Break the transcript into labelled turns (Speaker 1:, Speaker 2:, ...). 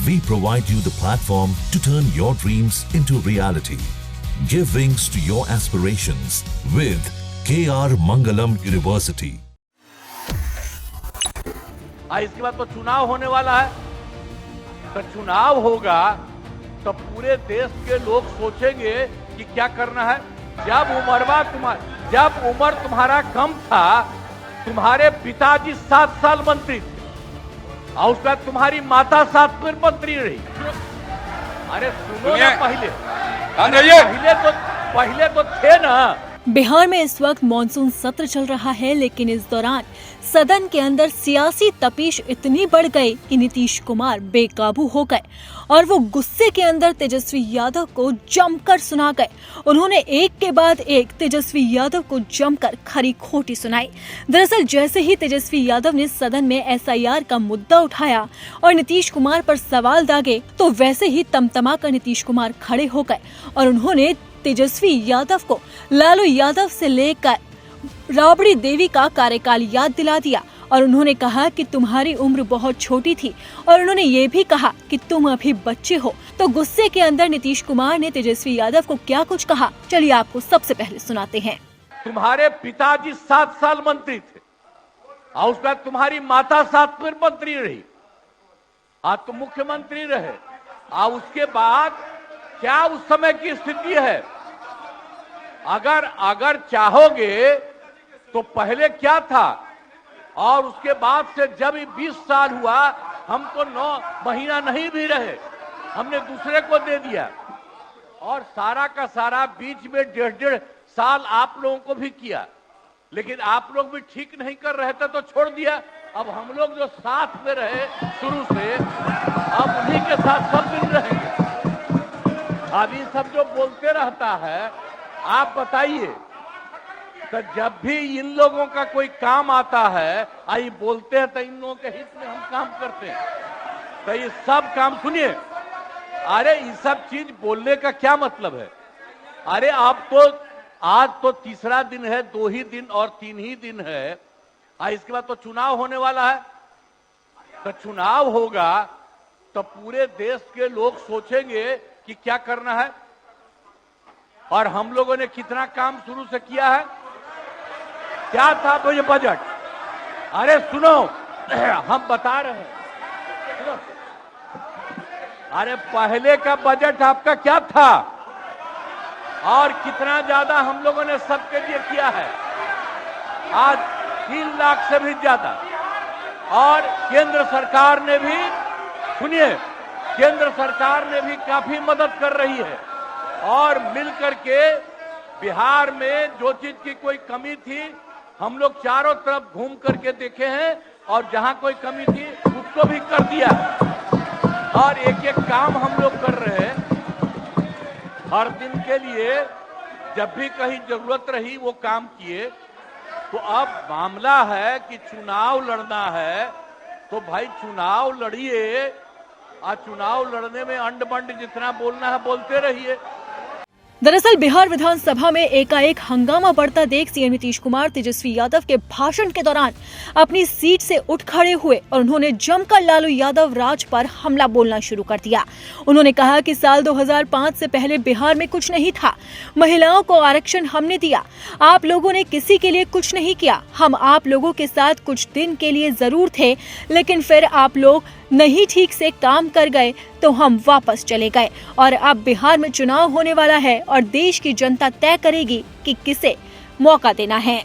Speaker 1: We provide you the platform to turn your dreams into reality. Give wings to your aspirations with KR Mangalam University.
Speaker 2: इसके बाद तो चुनाव होने वाला है। तो चुनाव होगा तो पूरे देश के लोग सोचेंगे कि क्या करना है। जब उम्र तुम्हारा कम था, तुम्हारे पिताजी 7 साल मंत्री थे और उसके बाद तुम्हारी माता 7 फिर मंत्री रही। अरे सुनो ना, पहले तो थे ना।
Speaker 3: बिहार में इस वक्त मॉनसून सत्र चल रहा है, लेकिन इस दौरान सदन के अंदर सियासी तपीश इतनी बढ़ गई कि नीतीश कुमार बेकाबू हो गए और वो गुस्से के अंदर तेजस्वी यादव को जमकर सुना गए। उन्होंने एक के बाद एक तेजस्वी यादव को जमकर खरी खोटी सुनाई। दरअसल जैसे ही तेजस्वी यादव ने सदन में SIR का मुद्दा उठाया और नीतीश कुमार पर सवाल दागे, तो वैसे ही तमतमा कर नीतीश कुमार खड़े हो गए और उन्होंने तेजस्वी यादव को लालू यादव से लेकर राबड़ी देवी का कार्यकाल याद दिला दिया और उन्होंने कहा कि तुम्हारी उम्र बहुत छोटी थी और उन्होंने ये भी कहा कि तुम अभी बच्चे हो। तो गुस्से के अंदर नीतीश कुमार ने तेजस्वी यादव को क्या कुछ कहा, चलिए आपको सबसे पहले सुनाते हैं।
Speaker 2: तुम्हारे पिताजी 7 साल मंत्री थे और उसके बाद तुम्हारी माता 7 फिर मंत्री रही, आज तुम मुख्यमंत्री रहे। और उसके बाद क्या उस समय की स्थिति है? अगर चाहोगे तो पहले क्या था और उसके बाद से जब 20 साल हुआ, हम तो 9 महीना नहीं भी रहे, हमने दूसरे को दे दिया और सारा का सारा बीच में 1.5 साल आप लोगों को भी किया, लेकिन आप लोग भी ठीक नहीं कर रहे थे तो छोड़ दिया। अब हम लोग जो साथ में रहे शुरू से, अब उन्हीं के साथ सब दिन रहेंगे। अभी सब जो बोलते रहता है, आप बताइए, तो जब भी इन लोगों का कोई काम आता है, आई बोलते हैं तो इन लोगों के हित में हम काम करते हैं। तो ये सब काम सुनिए, अरे ये सब चीज बोलने का क्या मतलब है? अरे आप तो आज तो तीसरा दिन है, 2 ही दिन और 3 ही दिन है, इसके बाद तो चुनाव होने वाला है। तो चुनाव होगा तो पूरे देश के लोग सोचेंगे कि क्या करना है और हम लोगों ने कितना काम शुरू से किया है। क्या था तो ये बजट, अरे सुनो, हम बता रहे हैं, सुनो। अरे पहले का बजट आपका क्या था और कितना ज्यादा हम लोगों ने सबके लिए किया है? आज 3 लाख से भी ज्यादा। और केंद्र सरकार ने भी, सुनिए, केंद्र सरकार ने भी काफी मदद कर रही है और मिलकर के बिहार में जो चीज की कोई कमी थी, हम लोग चारों तरफ घूम करके देखे हैं और जहां कोई कमी थी उसको भी कर दिया और एक एक काम हम लोग कर रहे हैं। हर दिन के लिए जब भी कहीं जरूरत रही वो काम किए। तो अब मामला है कि चुनाव लड़ना है तो भाई चुनाव लड़िए, आज चुनाव लड़ने में अंड बंड जितना बोलना है बोलते रहिए।
Speaker 3: दरअसल बिहार विधानसभा में एकाएक हंगामा बढ़ता देख सीएम नीतीश कुमार तेजस्वी यादव के भाषण के दौरान अपनी सीट से उठ खड़े हुए और उन्होंने जमकर लालू यादव राज पर हमला बोलना शुरू कर दिया। उन्होंने कहा कि साल 2005 से पहले बिहार में कुछ नहीं था, महिलाओं को आरक्षण हमने दिया, आप लोगों ने किसी के लिए कुछ नहीं किया, हम आप लोगों के साथ कुछ दिन के लिए जरूर थे, लेकिन फिर आप लोग नहीं ठीक से काम कर गए तो हम वापस चले गए और अब बिहार में चुनाव होने वाला है और देश की जनता तय करेगी कि किसे मौका देना है।